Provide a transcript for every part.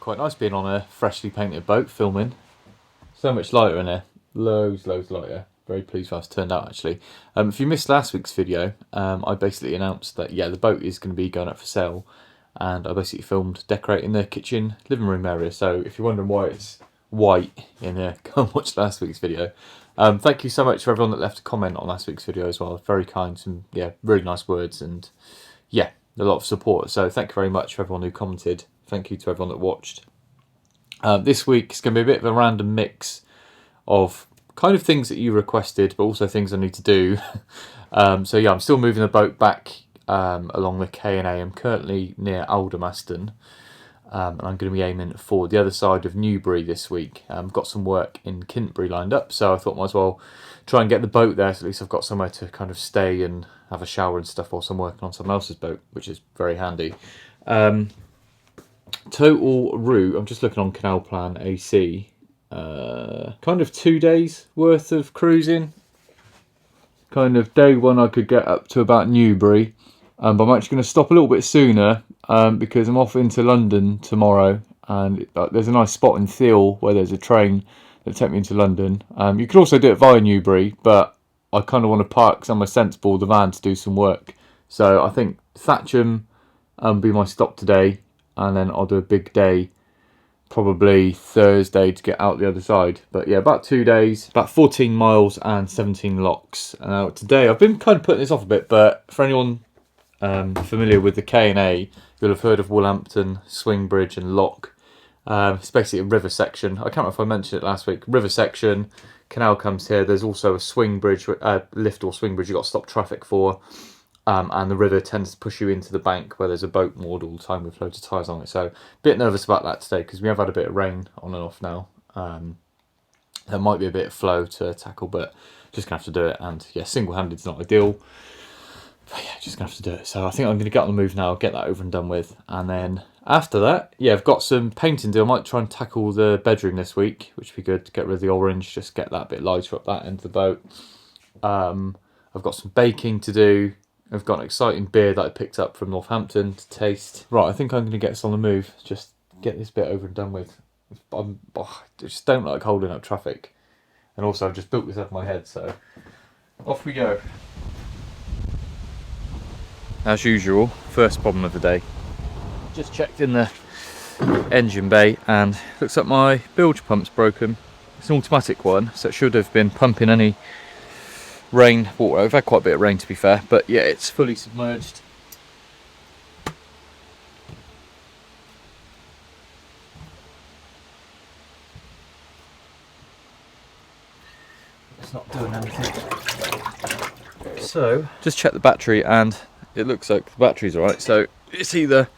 quite nice being on a freshly painted boat filming. So much lighter in here, loads lighter. Very pleased with how it's turned out actually. If you missed last week's video, I basically announced that the boat is going to be going up for sale, and I basically filmed decorating the kitchen living room area. So if you're wondering why it's white in here, go and watch last week's video. Thank you so much for everyone that left a comment on last week's video as well. Very kind, some really nice words, and a lot of support. So thank you very much for everyone who commented. Thank you to everyone that watched. This week is going to be a bit of a random mix of kind of things that you requested, but also things I need to do. I'm still moving the boat back along the K&A. I'm currently near Aldermaston, and I'm going to be aiming for the other side of Newbury this week. Got some work in Kintbury lined up, so I thought might as well try and get the boat there, so at least I've got somewhere to kind of stay and have a shower and stuff whilst I'm working on someone else's boat, which is very handy. Total route, I'm just looking on Canal Plan AC, kind of 2 days worth of cruising. Kind of day one I could get up to about Newbury, but I'm actually going to stop a little bit sooner because I'm off into London tomorrow, and there's a nice spot in Thiel where there's a train that'll take me into London. You could also do it via Newbury, but I kind of want to park somewhere sensible, the van, to do some work. So I think Thatcham be my stop today, and then I'll do a big day probably Thursday to get out the other side. But yeah, about 2 days, about 14 miles and 17 locks. Today I've been kind of putting this off a bit, but for anyone familiar with the K&A, you'll have heard of Woolhampton, Swing Bridge and Lock. It's basically a river section. I can't remember if I mentioned it last week. River section, canal comes here. There's also a swing bridge, lift or swing bridge you've got to stop traffic for. And the river tends to push you into the bank where there's a boat moored all the time with loads of tyres on it. So a bit nervous about that today because we have had a bit of rain on and off now. There might be a bit of flow to tackle, but just going to have to do it. And single-handed is not ideal. But just going to have to do it. So I think I'm going to get on the move now, get that over and done with. And then after that, I've got some painting to do. I might try and tackle the bedroom this week, which would be good to get rid of the orange, just get that a bit lighter up that end of the boat. I've got some baking to do. I've got an exciting beer that I picked up from Northampton to taste. Right, I think I'm going to get us on the move. Just get this bit over and done with. I just don't like holding up traffic. And also I've just built this up in my head, so off we go. As usual, first problem of the day. Just checked in the engine bay and looks like my bilge pump's broken. It's an automatic one, so it should have been pumping any rain water. I've had quite a bit of rain to be fair, but it's fully submerged. It's not doing anything. So just check the battery and it looks like the battery's alright, so it's either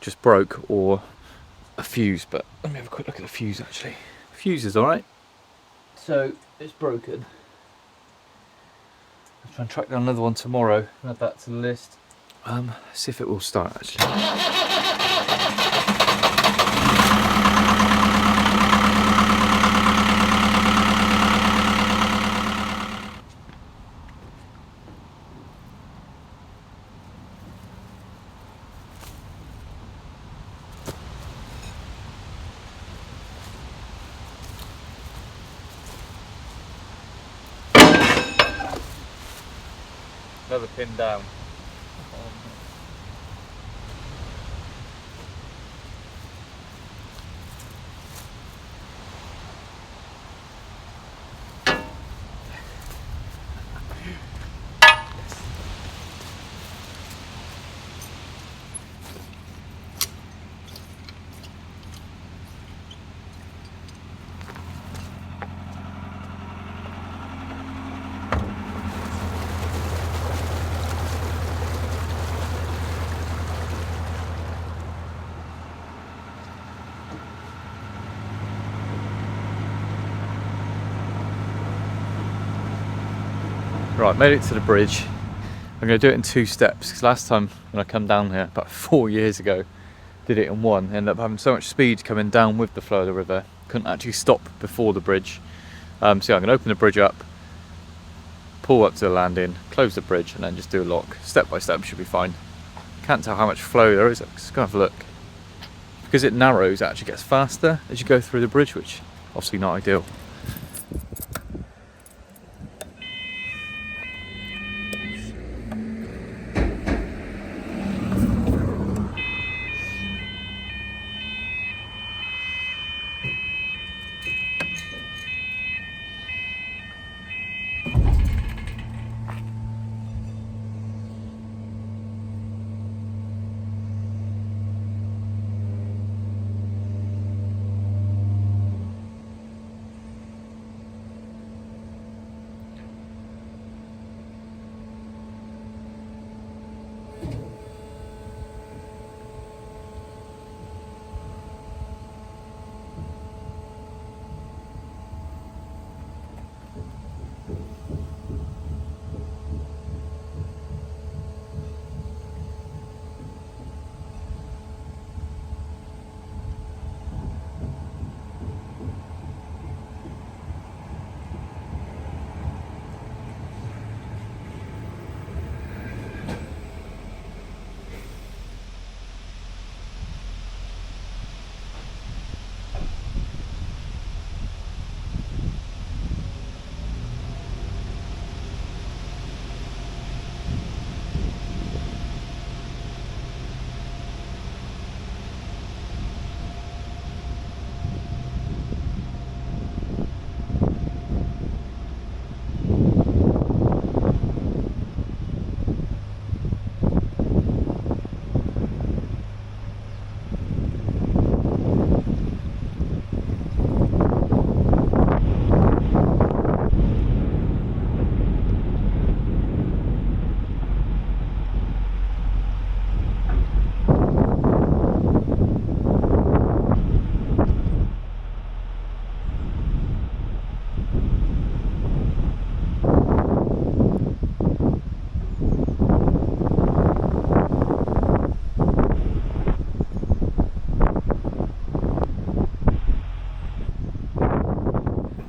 just broke or a fuse, but let me have a quick look at the fuse actually. The fuse is alright, so it's broken. I'll try and track down another one tomorrow, add that to the list. See if it will start actually. Another pin down. Right, made it to the bridge. I'm going to do it in 2 steps because last time when I come down here about 4 years ago, did it in one. Ended up having so much speed coming down with the flow of the river, couldn't actually stop before the bridge. So I'm going to open the bridge up, pull up to the landing, close the bridge, and then just do a lock. Step by step should be fine. Can't tell how much flow there is. I'm just going to have a look. because it narrows, it actually gets faster as you go through the bridge, which obviously not ideal.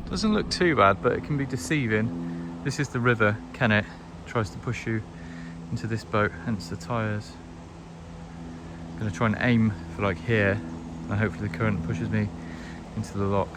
Doesn't look too bad, but it can be deceiving. This is the river Kennet, tries to push you into this boat, hence the tyres. I'm going to try and aim for like here, and hopefully the current pushes me into the lock.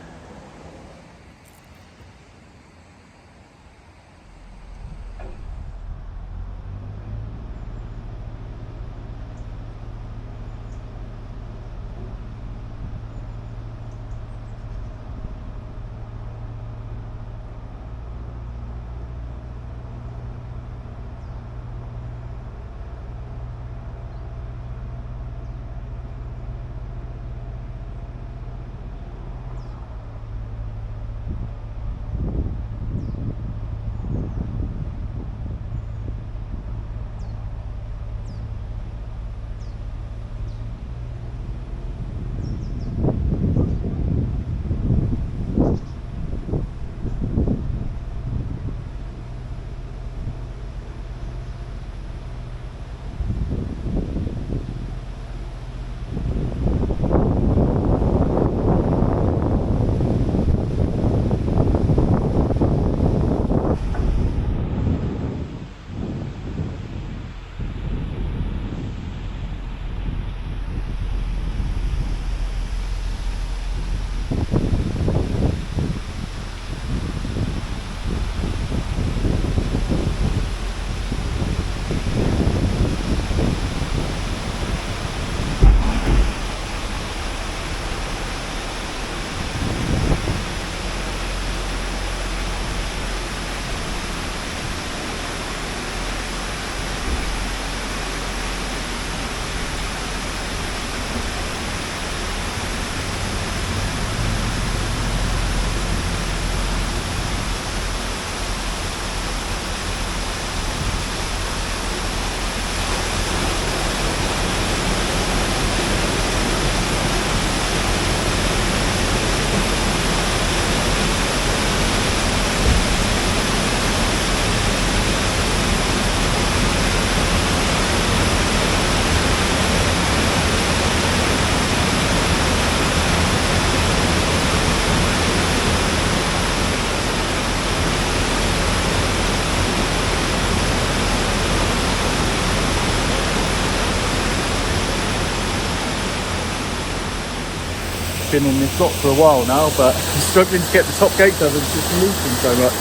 been in this lock for a while now, but I'm struggling to get the top gates open. It's just leaking so much.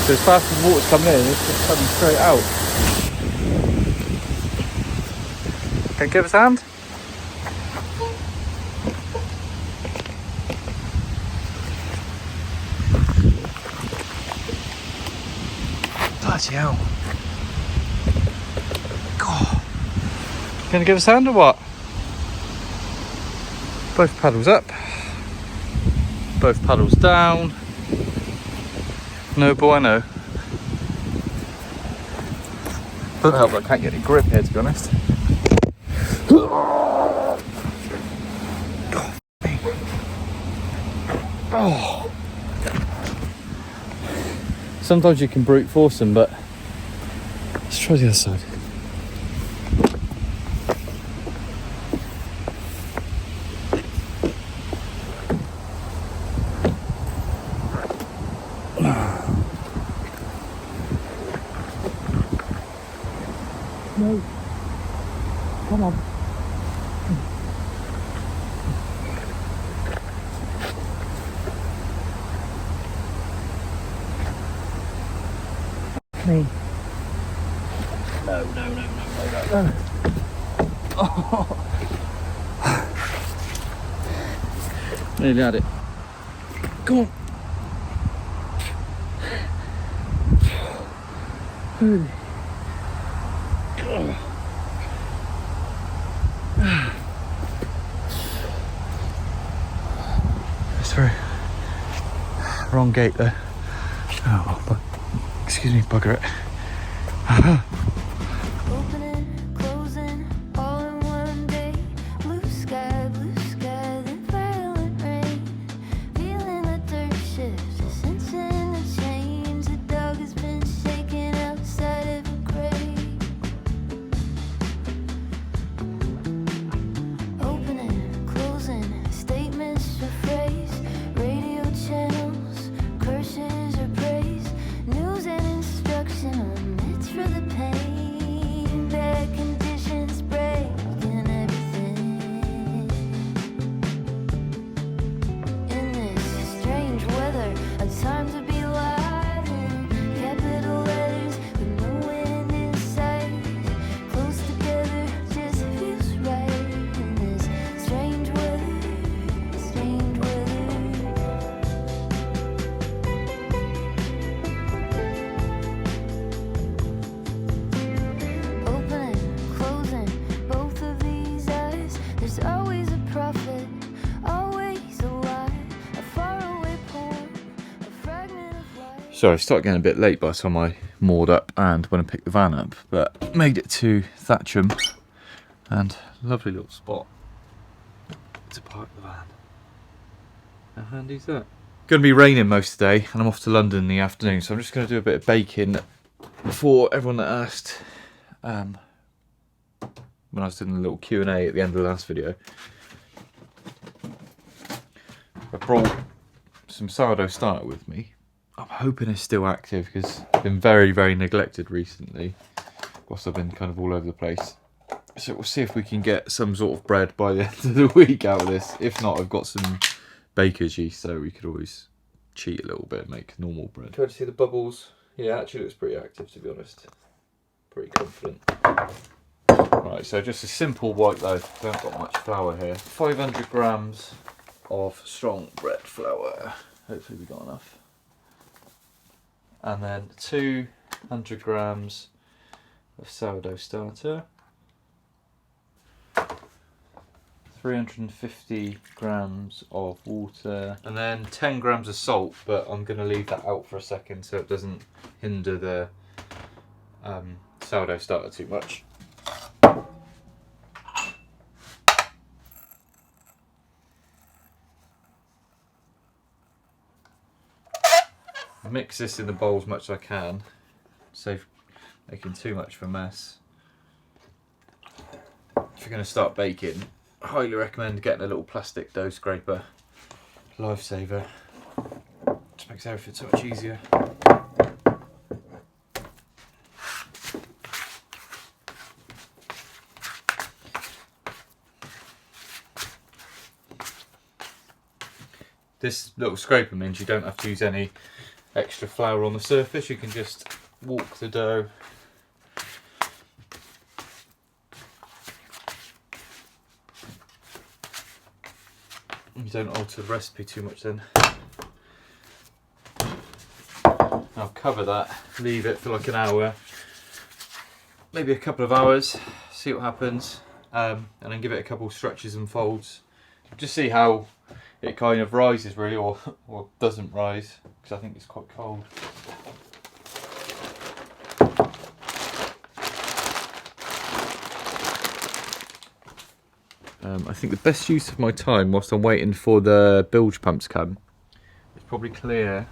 So as fast as the water's coming in, it's just coming straight out. Can you give us a hand? Bloody hell. God. Can you give us a hand or what? Both paddles up. Both paddles down. No bueno. Doesn't help that I can't get any grip here, to be honest. Oh. Sometimes you can brute force them, but let's try the other side. No. Come on. Me. No. Oh. Nearly had it. Come on. Holy. Sorry. Wrong gate there. Oh, but excuse me, bugger it. Opening, closing, all in one day. Blue sky, then violent rain. Feeling the dirt shift, sensing the change. The dog has been shaken outside of a grave. Opening, closing, statements or phrase. Radio channels, curses or praise. News and instruction omits for the pain. Bad conditions breaking everything. In this strange weather, a time to be alive. Capital letters with no end in sight. Close together just feels right. In this strange weather, strange weather. Opening, closing, both of these eyes. There's always a prophet, always a lie. A faraway poem, a fragment of life. Sorry, I started getting a bit late by the time I moored up and when I picked the van up, but made it to Thatcham and lovely little spot to park the van. How handy's that? Going to be raining most of the day and I'm off to London in the afternoon, so I'm just going to do a bit of baking for everyone that asked when I was doing a little Q&A at the end of the last video. I brought some sourdough starter with me. I'm hoping it's still active because it's been very, very neglected recently. Whilst I've been kind of all over the place. So we'll see if we can get some sort of bread by the end of the week out of this. If not, I've got some baker's yeast, so we could always cheat a little bit and make normal bread. Try to see the bubbles. Yeah, actually looks pretty active, to be honest. Pretty confident. Right, so just a simple white loaf. I haven't got much flour here. 500 grams of strong bread flour. Hopefully we got enough. And then 200 grams of sourdough starter. 350 grams of water. And then 10 grams of salt, but I'm going to leave that out for a second so it doesn't hinder the sourdough starter too much. Mix this in the bowl as much as I can, save making too much of a mess. If you're going to start baking, I highly recommend getting a little plastic dough scraper. Lifesaver. Just makes everything so much easier. This little scraper means you don't have to use any extra flour on the surface. You can just walk the dough you don't alter the recipe too much then. I'll cover that, leave it for like an hour, maybe a couple of hours, see what happens, and then give it a couple stretches and folds. Just see how it kind of rises really, or doesn't rise, because I think it's quite cold. I think the best use of my time whilst I'm waiting for the bilge pump to come is probably clear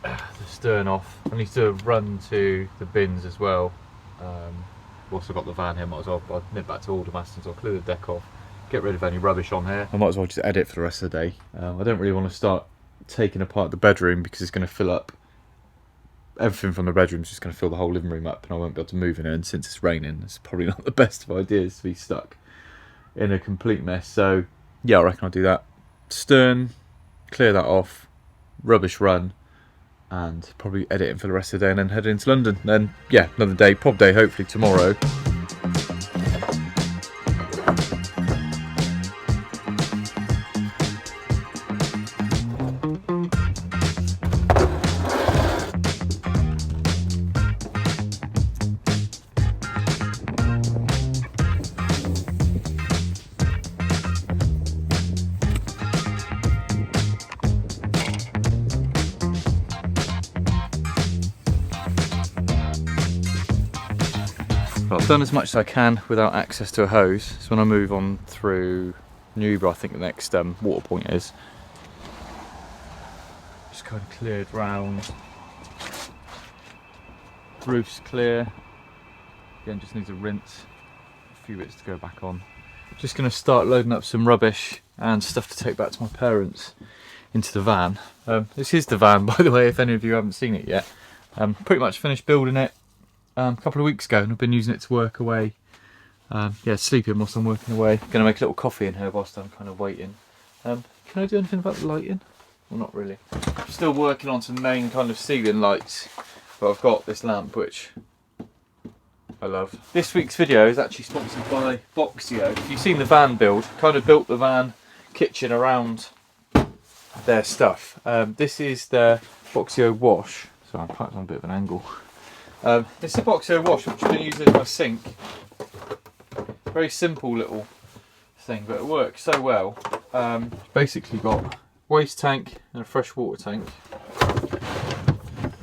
the stern off. I need to run to the bins as well. I've also got the van here, might as well, I'll nip back to Aldermaston, so I'll clear the deck off, get rid of any rubbish on here. I might as well just edit for the rest of the day. I don't really want to start taking apart the bedroom because it's going to fill up, everything from the bedroom is just going to fill the whole living room up and I won't be able to move in it, and since it's raining it's probably not the best of ideas to be stuck in a complete mess. So yeah, I reckon I'll do that. Stern, clear that off, rubbish run, and probably editing for the rest of the day and then head into London. Then yeah, another day, pub day hopefully tomorrow. I've done as much as I can without access to a hose, so when I move on through Newbury, I think the next water point is, just kind of cleared round, roof's clear, again just needs a rinse, a few bits to go back on. Just going to start loading up some rubbish and stuff to take back to my parents into the van. This is the van, by the way, if any of you haven't seen it yet. Pretty much finished building it a couple of weeks ago, and I've been using it to work away. Yeah, sleeping whilst I'm working away. Gonna make a little coffee in here whilst I'm kind of waiting. Can I do anything about the lighting? Well, not really. Still working on some main kind of ceiling lights, but I've got this lamp which I love. This week's video is actually sponsored by Boxio. If you've seen the van build, kind of built the van kitchen around their stuff. This is their Boxio wash. Sorry, I'm parked on a bit of an angle. This is a Boxio wash which I'm going to use as my sink. Very simple little thing, but it works so well. Basically got waste tank and a fresh water tank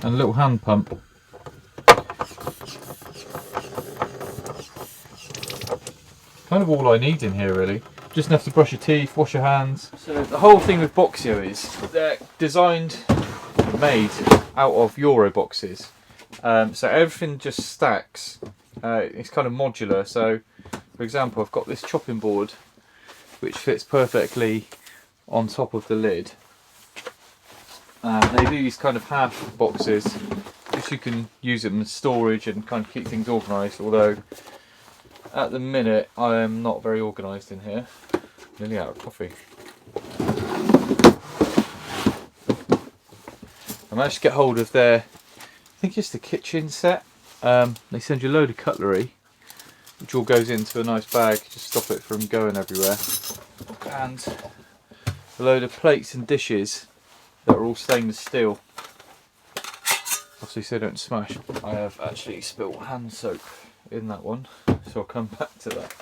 and a little hand pump. Kind of all I need in here really. Just enough to brush your teeth, wash your hands. So the whole thing with Boxio is they're designed and made out of Euro boxes. So everything just stacks. It's kind of modular. So for example, I've got this chopping board which fits perfectly on top of the lid. They do these kind of half boxes just so you can use them as storage and kind of keep things organised, although at the minute I am not very organised in here. Nearly out of coffee. I managed to get hold of their, I think it's the kitchen set. They send you a load of cutlery which all goes into a nice bag to stop it from going everywhere, and a load of plates and dishes that are all stainless steel, obviously so they don't smash. I have actually spilt hand soap in that one, so I'll come back to that.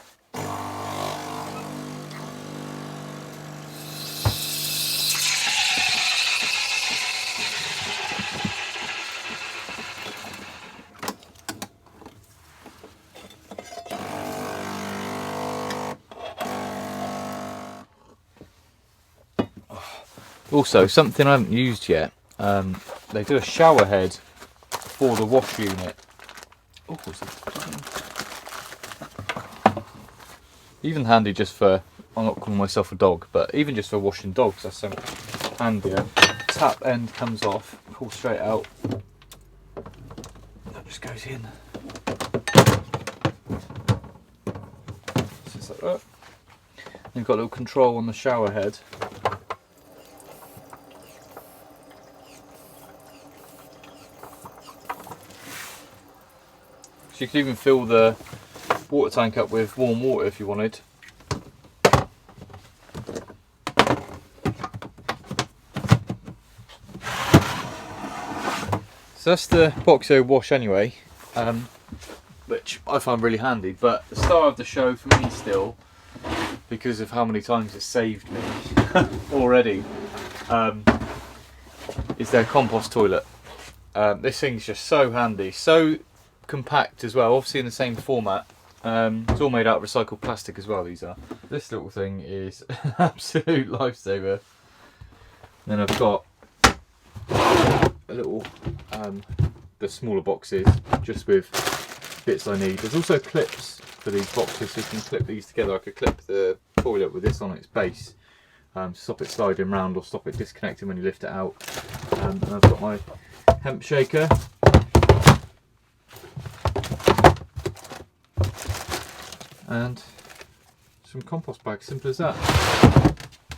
Also, something I haven't used yet, they do a shower head for the wash unit. Oh, what's that? Even handy just for, I'm not calling myself a dog, but even just for washing dogs, that's so handier. Tap end comes off, pulls straight out, that just goes in. Just like that. You've got a little control on the shower head. So you could even fill the water tank up with warm water if you wanted. So that's the Boxio wash anyway, which I find really handy, but the star of the show for me still, because of how many times it's saved me already, is their compost toilet. This thing's just so handy, so compact as well, obviously in the same format. It's all made out of recycled plastic as well, these are. This little thing is an absolute lifesaver. Then I've got a little, the smaller boxes, just with bits I need. There's also clips for these boxes, so you can clip these together. I could clip the toilet with this on its base, to stop it sliding round or stop it disconnecting when you lift it out. And I've got my hemp shaker. And some compost bags, simple as that.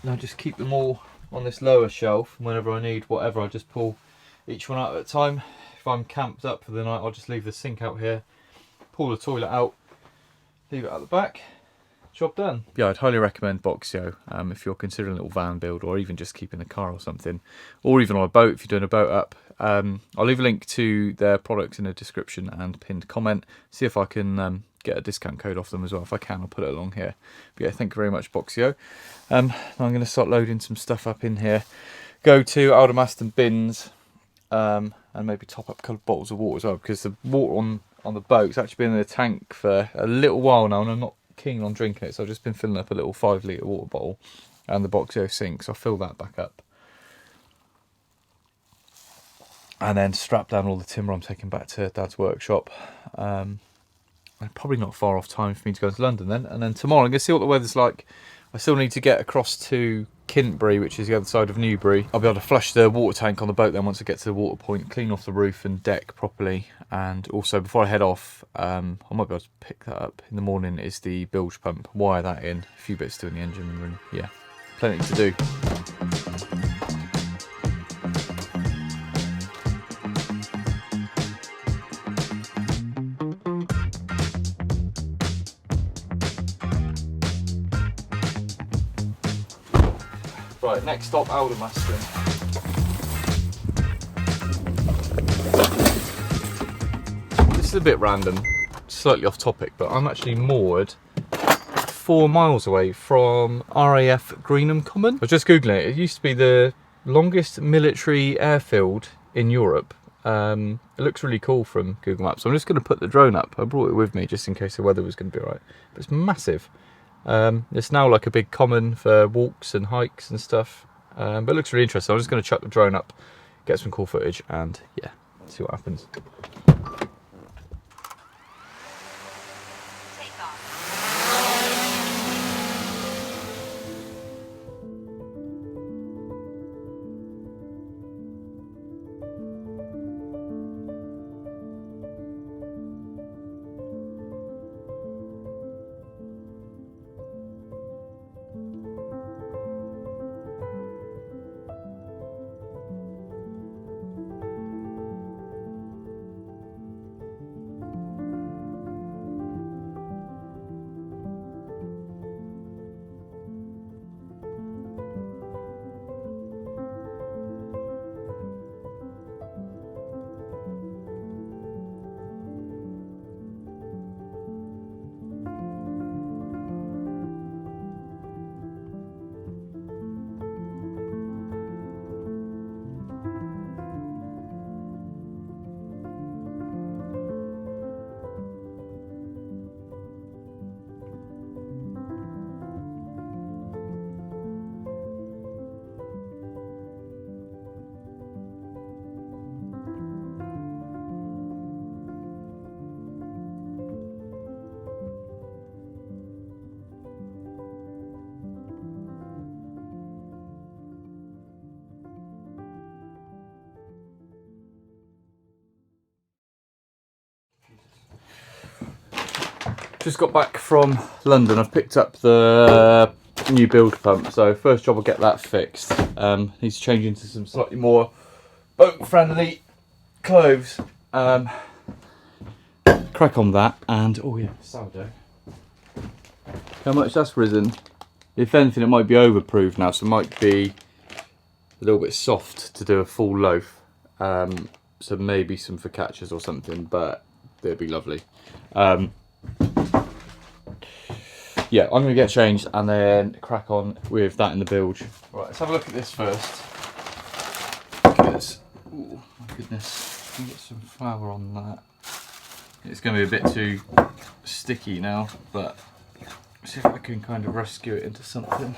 And I just keep them all on this lower shelf, and whenever I need whatever I just pull each one out at a time. If I'm camped up for the night, I'll just leave the sink out here, pull the toilet out, leave it at the back, job done. Yeah, I'd highly recommend Boxio if you're considering a little van build, or even just keeping the car or something, or even on a boat if you're doing a boat up. I'll leave a link to their products in the description and pinned comment. See if I can get a discount code off them as well. If I can, I'll put it along here. But yeah, thank you very much, Boxio. I'm going to start loading some stuff up in here. Go to Aldermaston bins, and maybe top up a couple of bottles of water as well, because the water on the boat's actually been in the tank for a little while now, and I'm not keen on drinking it, so I've just been filling up a little 5 litre water bottle and the Boxio sink, so I'll fill that back up. And then strap down all the timber I'm taking back to Dad's workshop. And probably not far off time for me to go to London then. And then tomorrow I'm going to see what the weather's like. I still need to get across to Kintbury, which is the other side of Newbury. I'll be able to flush the water tank on the boat then once I get to the water point, clean off the roof and deck properly. And also before I head off, I might be able to pick that up in the morning, is the bilge pump. Wire that in, a few bits to do in the engine room. Yeah, plenty to do. Right, next stop, Aldermaston. This is a bit random, slightly off topic, but I'm actually moored 4 miles away from RAF Greenham Common. I was just googling it. It used to be the longest military airfield in Europe. It looks really cool from Google Maps. So I'm just going to put the drone up. I brought it with me just in case the weather was going to be alright. But it's massive. It's now like a big common for walks and hikes and stuff, but it looks really interesting. I'm just going to chuck the drone up, get some cool footage, and yeah, see what happens. Just got back from London. I've picked up the new build pump, so first job I'll get that fixed. Needs to change into some slightly more boat friendly clothes. Crazy crack on that, and oh yeah, sourdough. How much that's risen? If anything, it might be overproof now, so it might be a little bit soft to do a full loaf. So maybe some focaccias or something, but they'd be lovely. Yeah, I'm gonna get changed and then crack on with that in the bilge. Right, let's have a look at this first. Because, oh my goodness, can get some flour on that. It's gonna be a bit too sticky now, but see if I can kind of rescue it into something.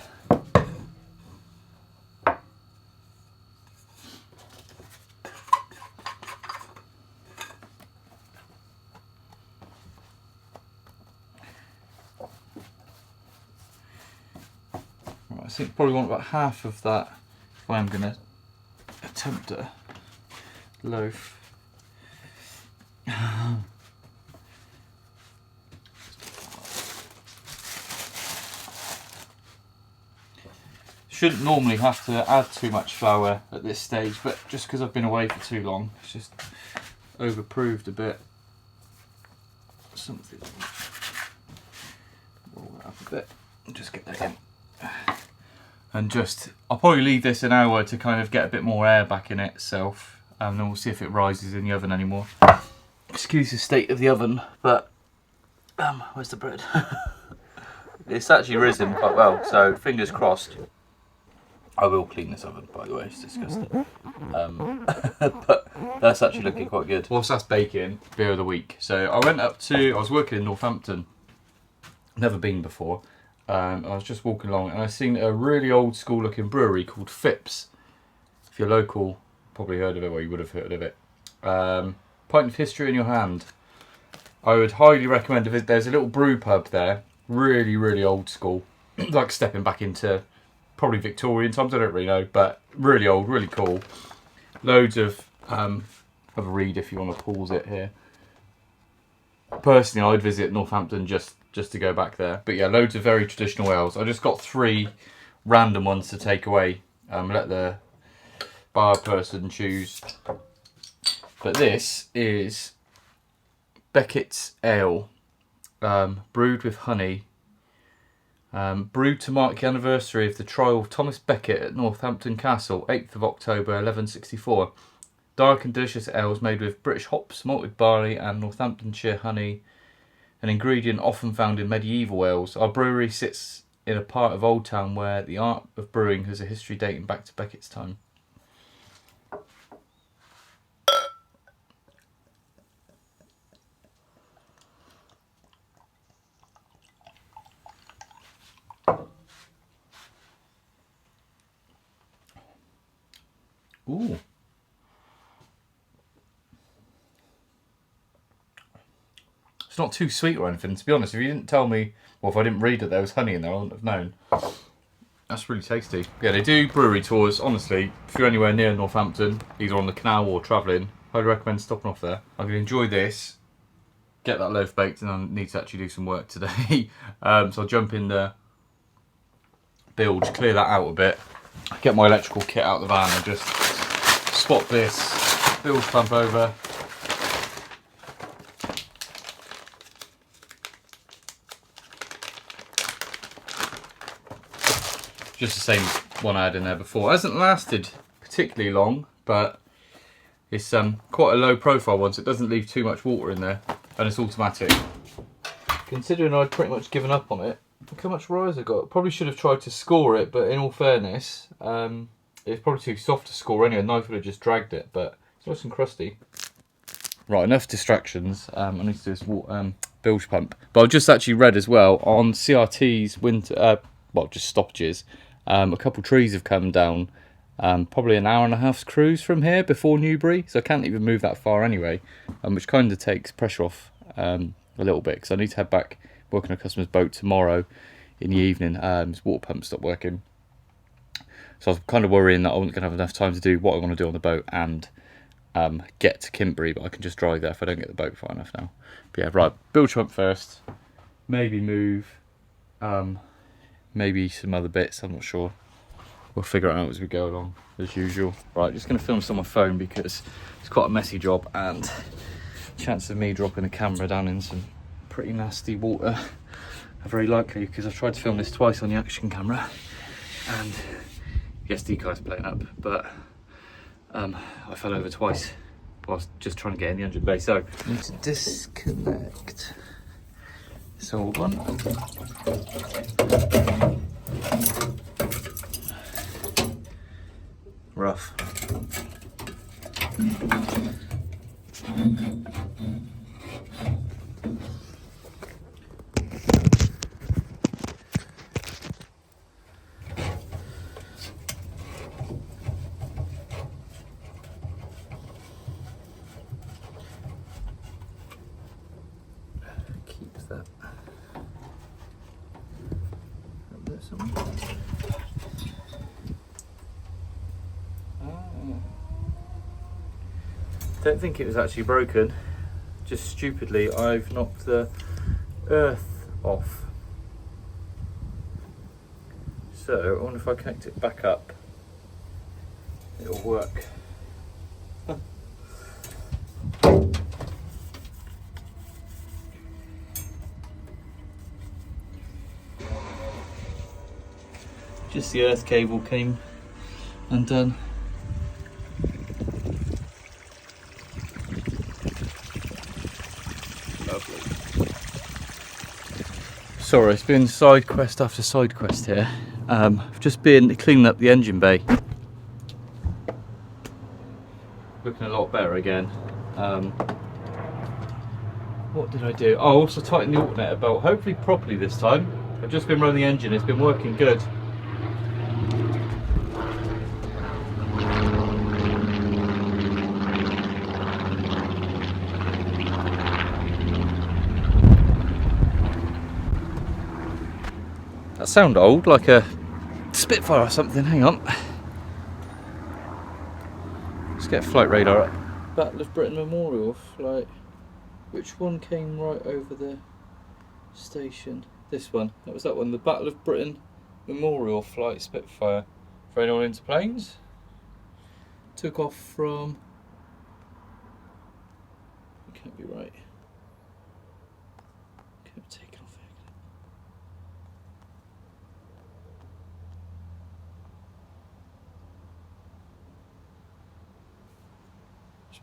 Right, I think probably want about half of that if I am going to attempt a loaf. Shouldn't normally have to add too much flour at this stage, but just because I've been away for too long, it's just overproved a bit. Something. Roll that up a bit and just get that in. And just, I'll probably leave this an hour to kind of get a bit more air back in itself, and then we'll see if it rises in the oven anymore. Excuse the state of the oven, but where's the bread? It's actually risen quite well, so fingers crossed. I will clean this oven, by the way, it's disgusting. But that's actually looking quite good. Whilst that's baking, beer of the week. So I was working in Northampton, never been before. I was just walking along and I seen a really old school looking brewery called Phipps. If you're local, probably heard of it, or you would have heard of it. Pint of history in your hand. I would highly recommend it. There's a little brew pub there, really, really old school. Like stepping back into probably Victorian times, I don't really know, but really old, really cool. Loads of, have a read if you want to pause it here. Personally, I'd visit Northampton just to go back there. But yeah, loads of very traditional ales. I just got 3 random ones to take away. Let the bar person choose. But this is Beckett's Ale, brewed with honey. Brewed to mark the anniversary of the trial of Thomas Becket at Northampton Castle, 8th of October 1164. Dark and delicious ales made with British hops, malted barley and Northamptonshire honey, an ingredient often found in medieval ales. Our brewery sits in a part of Old Town where the art of brewing has a history dating back to Beckett's time. Ooh. It's not too sweet or anything, to be honest. If you didn't tell me, well, if I didn't read that there was honey in there, I wouldn't have known. That's really tasty. Yeah, they do brewery tours, honestly. If you're anywhere near Northampton, either on the canal or travelling, I'd recommend stopping off there. I'm going to enjoy this, get that loaf baked, and I need to actually do some work today. So I'll jump in the bilge, clear that out a bit, get my electrical kit out of the van and just swap this bilge pump over. Just the same one I had in there before. It hasn't lasted particularly long, but it's quite a low profile one, so it doesn't leave too much water in there, and it's automatic. Considering I'd pretty much given up on it, look how much rise I got. Probably should have tried to score it, but in all fairness, it's probably too soft to score anyway. A knife would have just dragged it, but it's nice and crusty. Right, enough distractions. I need to do this bilge pump. But I've just actually read as well on CRT's winter, just stoppages. A couple trees have come down, probably an hour and a half's cruise from here before Newbury, so I can't even move that far anyway, which kind of takes pressure off a little bit, because I need to head back, work on a customer's boat tomorrow in the evening. His water pump stopped working, so I was kind of worrying that I wasn't going to have enough time to do what I want to do on the boat and get to Kintbury, but I can just drive there if I don't get the boat far enough now. But yeah, right, bilge pump first, maybe move, maybe some other bits, I'm not sure. We'll figure it out as we go along, as usual. Right, just going to film this on my phone because it's quite a messy job and chance of me dropping the camera down in some pretty nasty water are very likely, because I've tried to film this twice on the action camera and the SD card's playing up, but I fell over twice whilst just trying to get in the engine bay. So I need to disconnect this old one. Rough. Keep that up there somewhere. Don't think it was actually broken, just stupidly I've knocked the earth off. So I wonder if I connect it back up, it'll work. Just the earth cable came undone. Sorry, it's been side quest after side quest here. I've just been cleaning up the engine bay. Looking a lot better again. What did I do? Oh, I also tightened the alternator belt, hopefully properly this time. I've just been running the engine, it's been working good. That sound old, like a Spitfire or something. Hang on. Let's get a flight radar up. Battle of Britain Memorial flight. Which one came right over the station? This one. That was that one. The Battle of Britain Memorial flight Spitfire. For anyone into planes. Took off from... It can't be right. Can't be taken off here.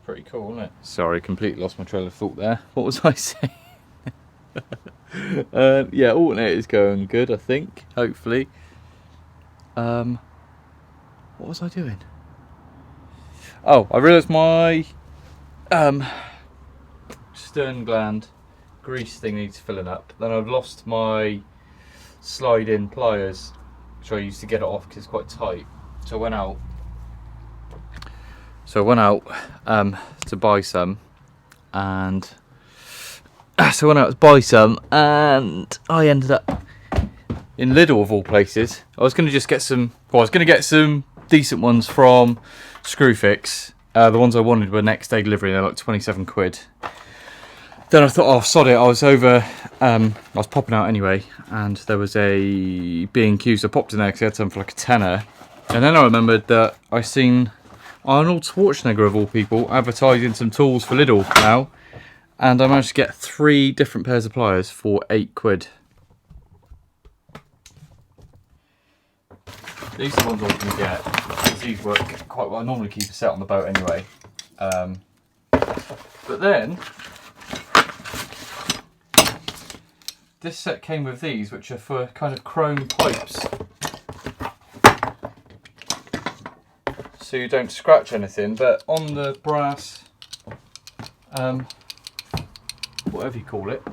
Pretty cool, isn't it? Sorry, completely lost my trail of thought there. What was I saying? Yeah, alternator's going good, I think. Hopefully. What was I doing? Oh, I realised my stern gland grease thing needs filling up. Then I've lost my slide-in pliers, which I used to get it off because it's quite tight. So I went out. To buy some, and I ended up in Lidl of all places. I was going to just get some. Well, I was going to get some decent ones from Screwfix. The ones I wanted were next day delivery. They're like 27 quid. Then I thought, oh, sod it. I was popping out anyway, and there was a B&Q, so I popped in there because I had some for like a tenner. And then I remembered that I seen Arnold Schwarzenegger, of all people, advertising some tools for Lidl now, and I managed to get 3 different pairs of pliers for 8 quid. These are the ones I was going to get, because these work quite well. I normally keep a set on the boat anyway. But then, this set came with these, which are for kind of chrome pipes. So you don't scratch anything, but on the brass, whatever you call it,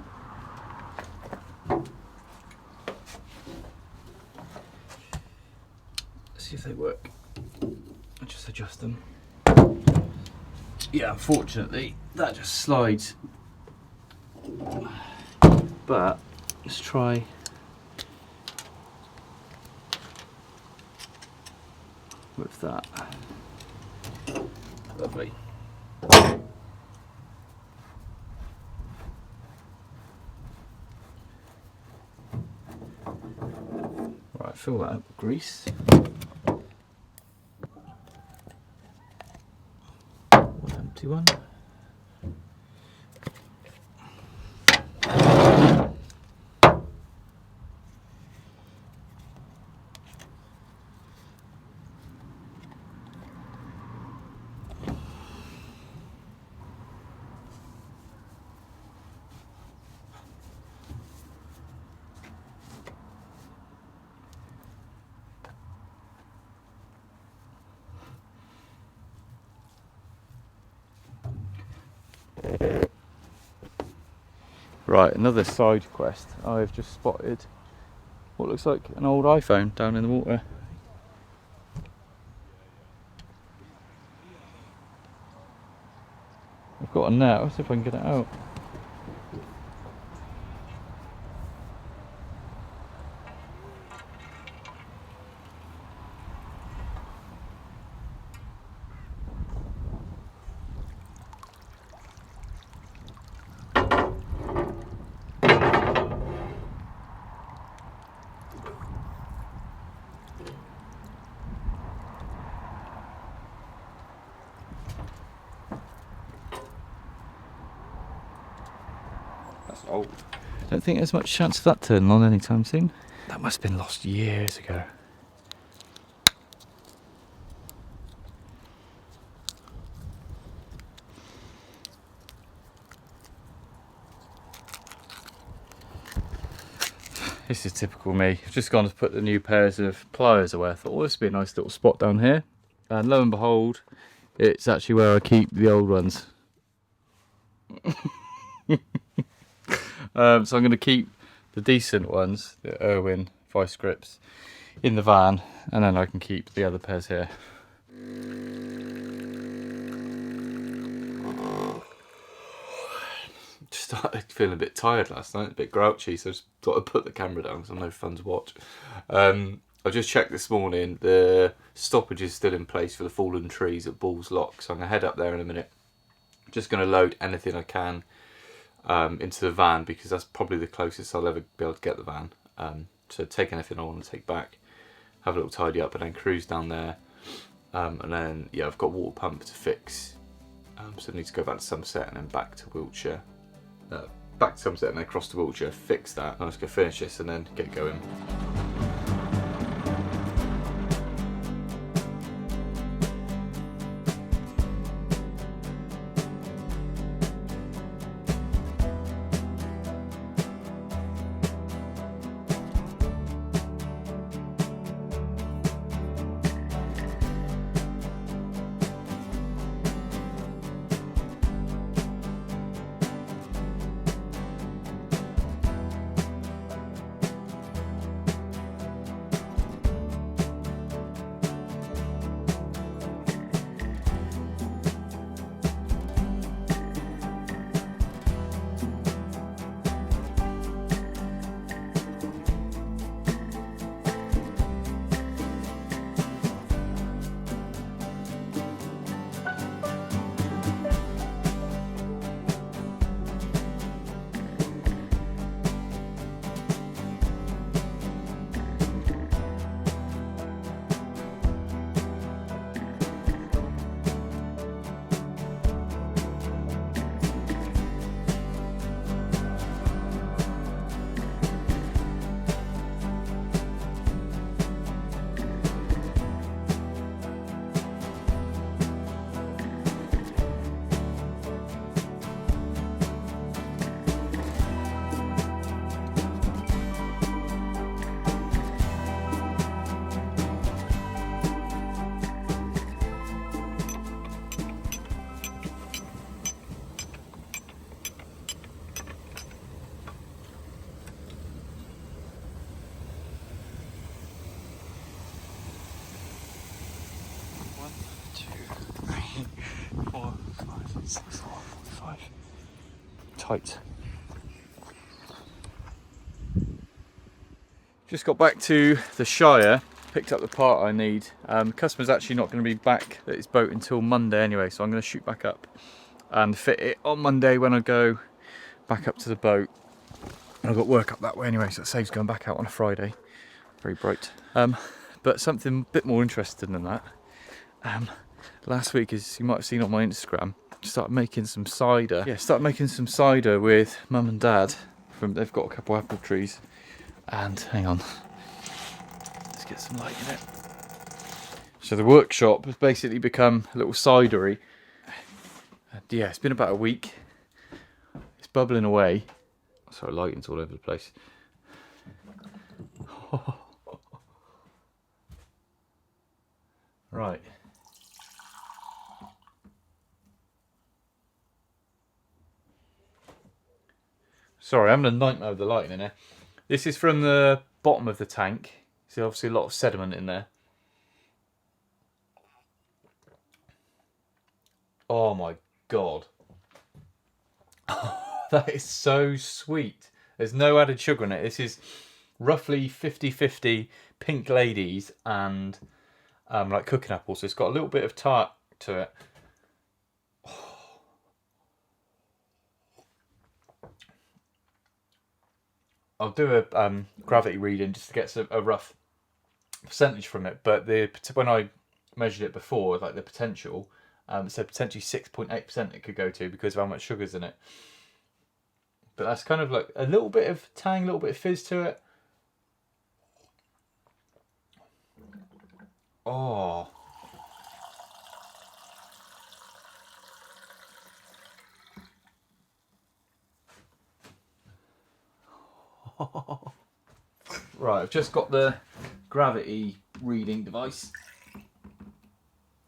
let's see if they work. I'll just adjust them. Yeah, unfortunately, that just slides. But let's try. With that. Lovely. Right, fill that up with grease. One empty one. Right, another side quest. I've just spotted what looks like an old iPhone down in the water. I've got a net, let's see if I can get it out. That's old. Don't think there's much chance of that turning on anytime soon. That must have been lost years ago. This is typical me. I've just gone to put the new pairs of pliers away. I thought, oh, this would be a nice little spot down here. And lo and behold, it's actually where I keep the old ones. So I'm going to keep the decent ones, the Irwin vice grips, in the van, and then I can keep the other pairs here. Just started feeling a bit tired last night, a bit grouchy, so I just thought I'd put the camera down because I'm no fun to watch. I just checked this morning, the stoppage is still in place for the fallen trees at Balls Lock, so I'm going to head up there in a minute. Just going to load anything I can into the van, because that's probably the closest I'll ever be able to get the van. So take anything I want to take back, have a little tidy up, and then cruise down there. And then, yeah, I've got water pump to fix, so I need to go back to Somerset and then back to Wiltshire. Back to Somerset and then across to Wiltshire, fix that, and I'm just going to finish this and then get going. Tight. Just got back to the Shire, picked up the part I need. The customer's actually not going to be back at his boat until Monday anyway, so I'm going to shoot back up and fit it on Monday when I go back up to the boat. And I've got work up that way anyway, so it saves going back out on a Friday. Very bright. But something a bit more interesting than that. Last week, as you might have seen on my Instagram, started making some cider. Yeah, started making some cider with Mum and Dad. They've got a couple of apple trees. And hang on, let's get some light in it. So the workshop has basically become a little cidery. And yeah, it's been about a week. It's bubbling away. Sorry, lighting's all over the place. Right. Sorry, I'm having a nightmare with the lighting in here. This is from the bottom of the tank. See, obviously a lot of sediment in there. Oh my god. That is so sweet. There's no added sugar in it. This is roughly 50-50 pink ladies and like cooking apples. So it's got a little bit of tart to it. I'll do a gravity reading just to get a rough percentage from it. But when I measured it before, like the potential, it said potentially 6.8% it could go to because of how much sugar's in it. But that's kind of like a little bit of tang, a little bit of fizz to it. Oh. Right, I've just got the gravity reading device.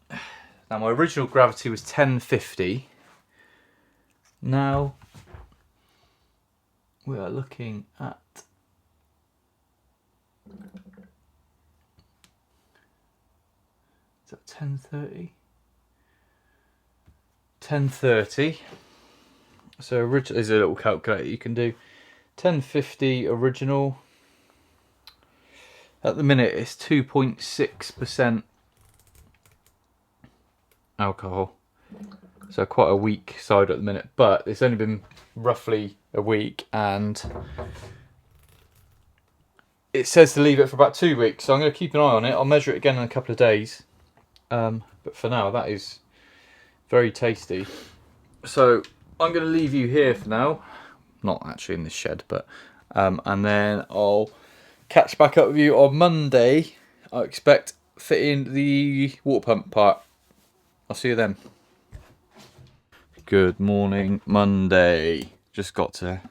Now my original gravity was 1050. Now we are looking at is that 1030? 1030. So there's a little calculator you can do. 1050 original. At the minute it's 2.6% alcohol. So quite a weak cider at the minute, but it's only been roughly a week and it says to leave it for about 2 weeks. So I'm going to keep an eye on it. I'll measure it again in a couple of days. But for now, that is very tasty. So I'm going to leave you here for now. Not actually in this shed, but and then I'll catch back up with you on Monday. I expect fitting the water pump part. I'll see you then. Good morning, Monday. Just got to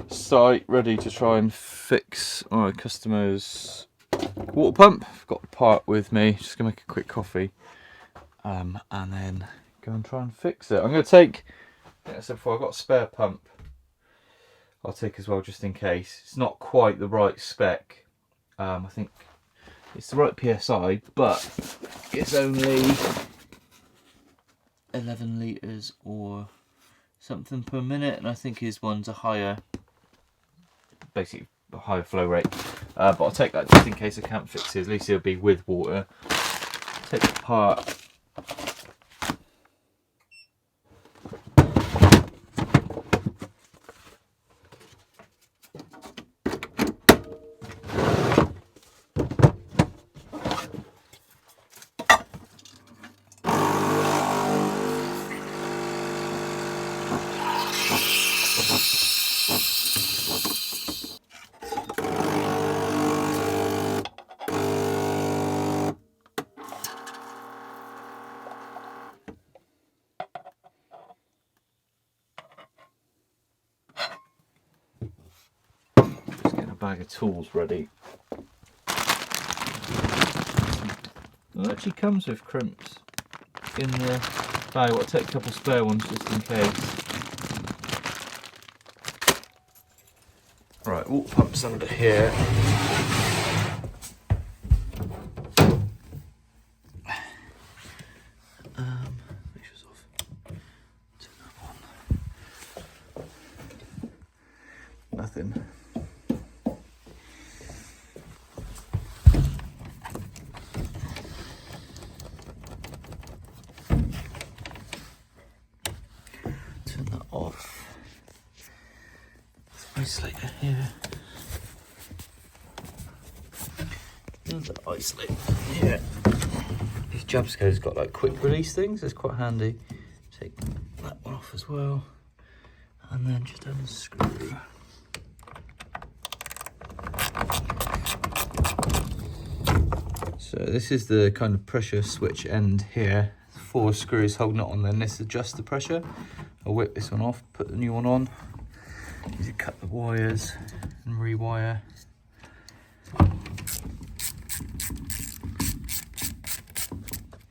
site, ready to try and fix my customer's water pump. I've got the part with me. Just gonna make a quick coffee, and then go and try and fix it. I'm gonna take. Like I said before, I've got a spare pump. I'll take as well just in case. It's not quite the right spec. I think it's the right PSI, but it's only 11 litres or something per minute, and I think his one's a higher, basically a higher flow rate. But I'll take that just in case I can't fix it. At least it'll be with water. Take it apart. Bag of tools ready. It actually comes with crimps in the bag. I'll take a couple spare ones just in case. Right, water pump's under here. Measures off. Turn that on. Nothing. Off. Isolator here. Another isolator here. This Jabsco's got like quick release things, it's quite handy. Take that one off as well. And then just unscrew. So this is the kind of pressure switch end here. 4 screws holding it on, then this adjusts the pressure. I'll whip this one off, put the new one on. Use it, cut the wires and rewire.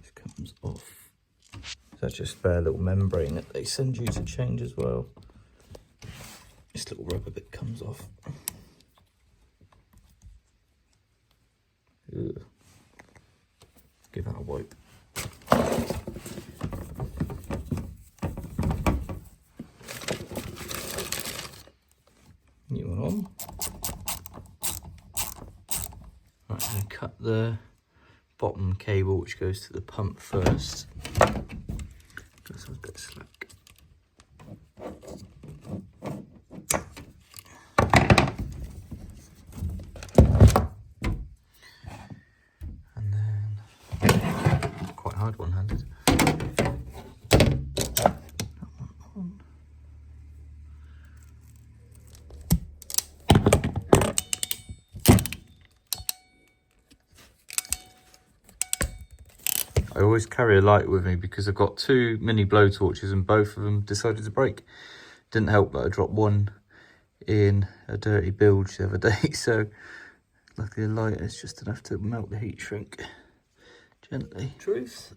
This comes off. That's just a spare little membrane that they send you to change as well. It's this little rubber bit comes off. Ugh. Give that a wipe. New one on. Right, I'm going to cut the bottom cable which goes to the pump first. Just a bit slack. And then, quite hard one-handed. I always carry a light with me because I've got 2 mini blowtorches and both of them decided to break. Didn't help that I dropped one in a dirty bilge the other day, so luckily the light is just enough to melt the heat shrink gently. Truth.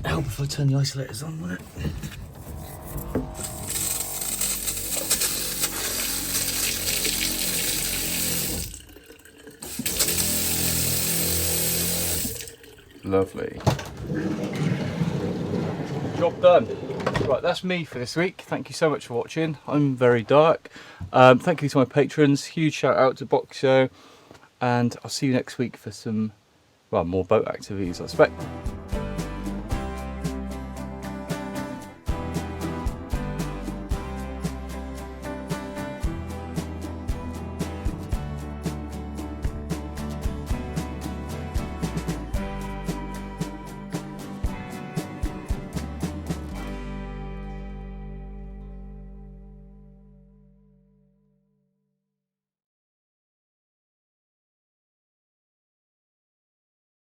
Help if I turn the isolators on, won't it? Lovely. Job done. Right, that's me for this week. Thank you so much for watching. I'm very dark. Thank you to my patrons. Huge shout out to Boxo. And I'll see you next week for some, well, more boat activities, I expect.